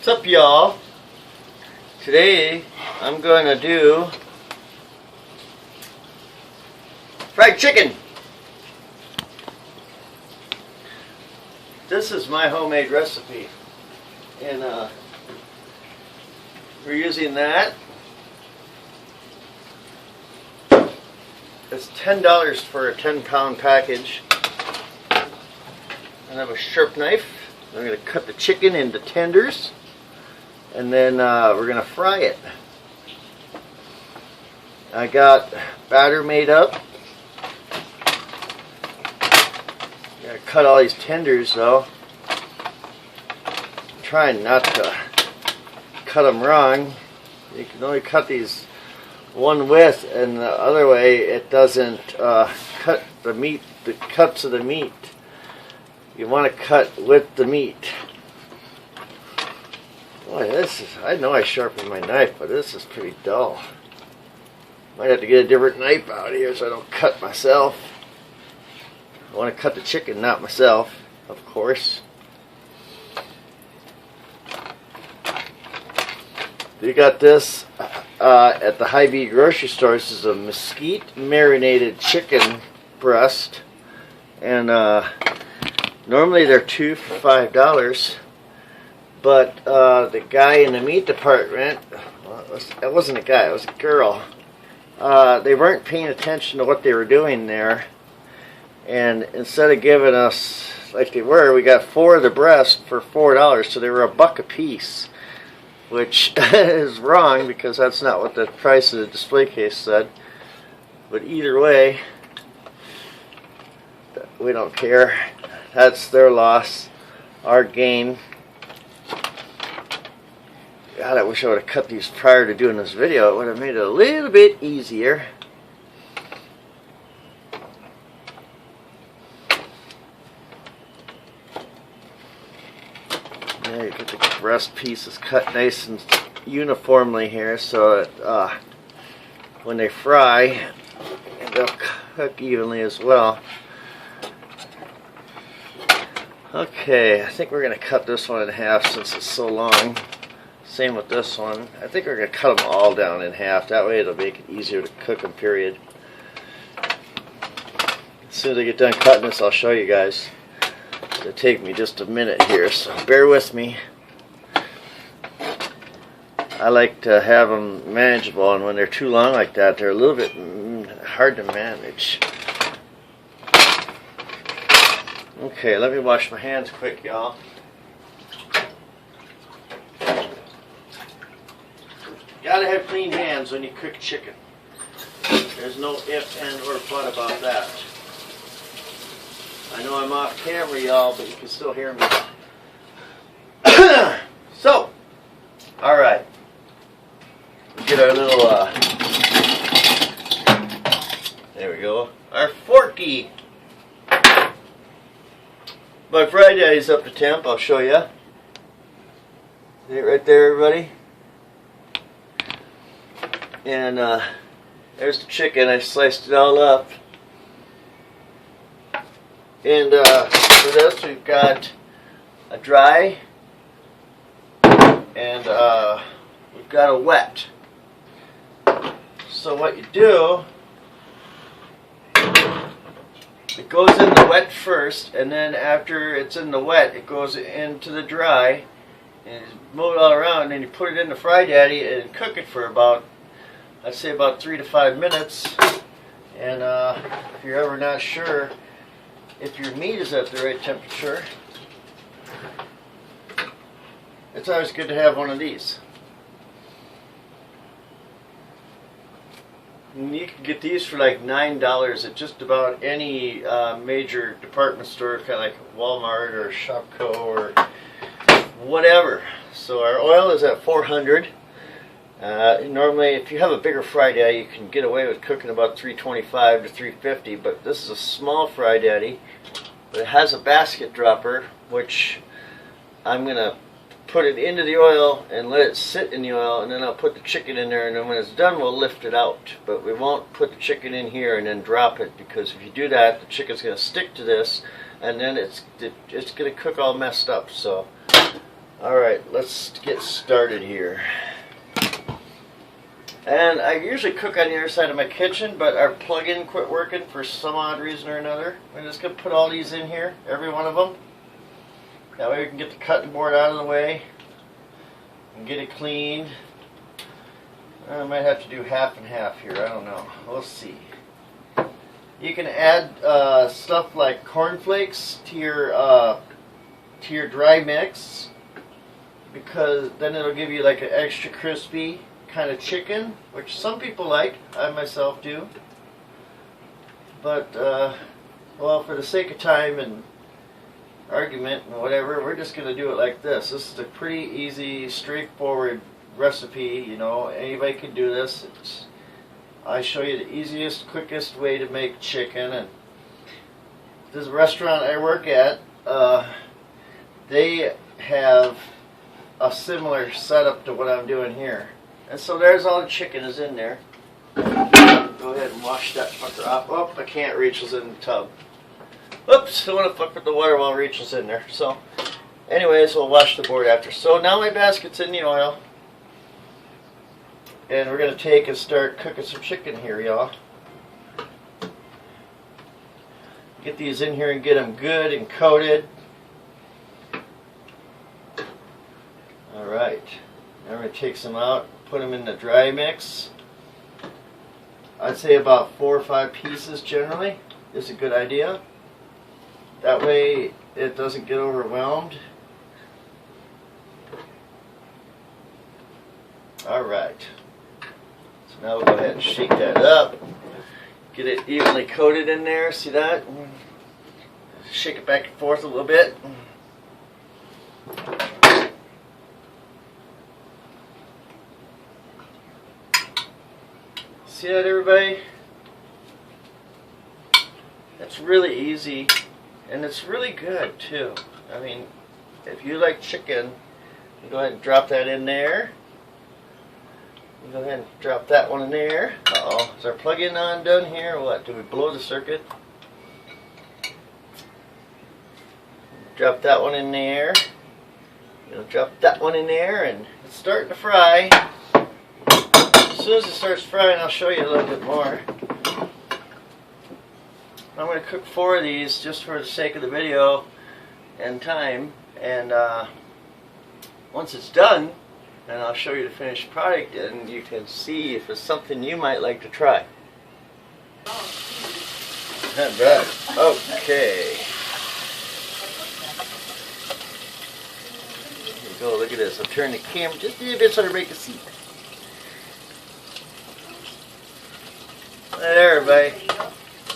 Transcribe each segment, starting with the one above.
What's up, y'all? Today I'm going to do fried chicken. This is my homemade recipe, and we're using that. It's $10 for a 10-pound package. I have a sharp knife. I'm going to cut the chicken into tenders, and then we're going to fry it. I got batter made up. Gotta cut all these tenders though. I'm trying not to cut them wrong. You can only cut these one width, and the other way it doesn't cut the meat, the cuts of the meat. You want to cut with the meat. Boy, this is, I know I sharpened my knife, but this is pretty dull. Might have to get a different knife out here so I don't cut myself. I want to cut the chicken, not myself, of course. You got this at the Hy-Vee grocery store. This is a mesquite marinated chicken breast, and normally they're $2 for $5, but the guy in the meat department, well, it wasn't a guy, it was a girl, they weren't paying attention to what they were doing there, and instead of giving us, like they were, we got 4 of the breast for $4, so they were $1 a piece, which is wrong because that's not what the price of the display case said. But either way, we don't care. That's their loss, our gain. God, I wish I would have cut these prior to doing this video. It would have made it a little bit easier. There, you get the breast pieces cut nice and uniformly here, so that when they fry, they'll cook evenly as well. Okay, I think we're going to cut this one in half since it's so long. Same with this one. I think we're going to cut them all down in half. That way it'll make it easier to cook them, period. As soon as I get done cutting this, I'll show you guys. It'll take me just a minute here, so bear with me. I like to have them manageable, and when they're too long like that, they're a little bit hard to manage. Okay, let me wash my hands quick, y'all. Gotta have clean hands when you cook chicken. There's no if, and, or but about that. I know I'm off camera, y'all, but you can still hear me. So, alright. Get our little, there we go, our forky. My fried is up to temp, I'll show you. See it right there, everybody? And there's the chicken. I sliced it all up. And for this, we've got a dry and we've got a wet. So what you do, it goes in the wet first, and then after it's in the wet, it goes into the dry, and you move it all around, and then you put it in the Fry Daddy and cook it for about, I'd say about 3 to 5 minutes. And if you're ever not sure if your meat is at the right temperature, it's always good to have one of these. And you can get these for like $9 at just about any major department store, kind of like Walmart or Shopko or whatever. So our oil is at 400. Normally, if you have a bigger Fry Daddy, you can get away with cooking about 325 to 350, but this is a small Fry Daddy. But it has a basket dropper, which I'm going to put it into the oil and let it sit in the oil, and then I'll put the chicken in there, and then when it's done, we'll lift it out. But we won't put the chicken in here and then drop it, because if you do that, the chicken's going to stick to this, and then it's going to cook all messed up. So Alright, let's get started here. And I usually cook on the other side of my kitchen, but our plug-in quit working for some odd reason or another. I'm just going to put all these in here, every one of them. That way we can get the cutting board out of the way and get it cleaned. I might have to do half and half here, I don't know. We'll see. You can add stuff like cornflakes to your dry mix, because then it'll give you like an extra crispy kind of chicken, which some people like. I myself do. But well, for the sake of time and argument and whatever, we're just going to do it like this. This is a pretty easy, straightforward recipe. You know, anybody can do this. I show you the easiest, quickest way to make chicken. And this restaurant I work at, they have a similar setup to what I'm doing here. And so there's all the chicken is in there. Go ahead and wash that fucker off. Oh, I can't. Rachel's in the tub. Oops, I want to fuck with the water while Rachel's in there. So, anyways, we'll wash the board after. So now my basket's in the oil. And we're going to take and start cooking some chicken here, y'all. Get these in here and get them good and coated. Alright. Now we're going to take some out, put them in the dry mix. I'd say about 4 or 5 pieces generally is a good idea. That way it doesn't get overwhelmed. Alright. So now we'll go ahead and shake that up. Get it evenly coated in there. See that? Shake it back and forth a little bit. See that, everybody? It's really easy, and it's really good too. I mean, if you like chicken, you go ahead and drop that in there. You go ahead and drop that one in there. Uh-oh, is our plug-in on done here, or what? Did we blow the circuit? Drop that one in there. Drop that one in there, and it's starting to fry. As soon as it starts frying, I'll show you a little bit more. I'm going to cook 4 of these just for the sake of the video and time. And once it's done, then I'll show you the finished product, and you can see if it's something you might like to try. Not bad. Okay. Here we go. Look at this. I'll turn the camera just a little bit so everybody can see. There, everybody.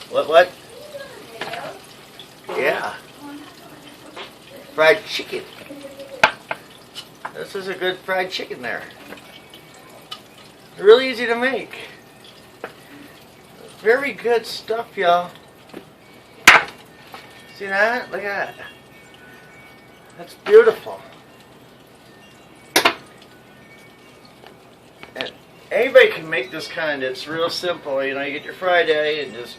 What? Yeah. Fried chicken. This is a good fried chicken there. Really easy to make. Very good stuff, y'all. See that? Look at that. That's beautiful. And anybody can make this kind. It's real simple. You know, you get your Friday and just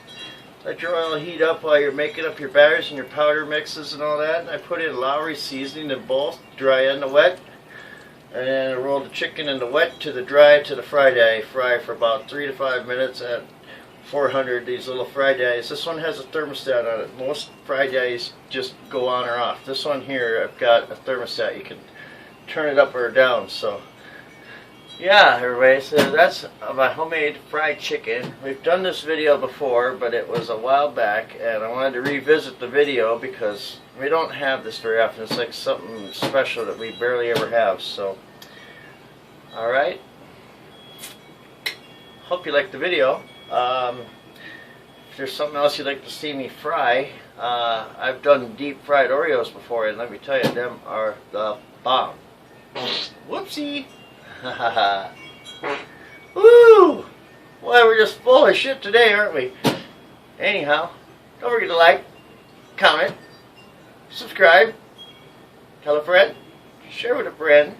let your oil heat up while you're making up your batters and your powder mixes and all that. And I put in Lowry seasoning in both, dry and the wet. And then I roll the chicken in the wet to the dry to the Friday. Fry for about 3 to 5 minutes at 400, these little Fridays. This one has a thermostat on it. Most Fridays just go on or off. This one here, I've got a thermostat. You can turn it up or down. So yeah, everybody, so that's my homemade fried chicken. We've done this video before, but it was a while back, and I wanted to revisit the video because we don't have this very often. It's like something special that we barely ever have. So, alright. Hope you liked the video. If there's something else you'd like to see me fry, I've done deep fried Oreos before, and let me tell you, them are the bomb. Whoopsie! Woo! Boy, we're just full of shit today, aren't we? Anyhow, don't forget to like, comment, subscribe, tell a friend, share with a friend,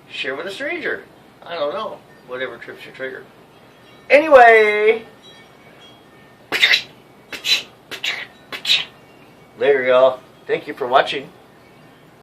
share with a stranger. I don't know, whatever trips your trigger. Anyway, later, y'all. Thank you for watching.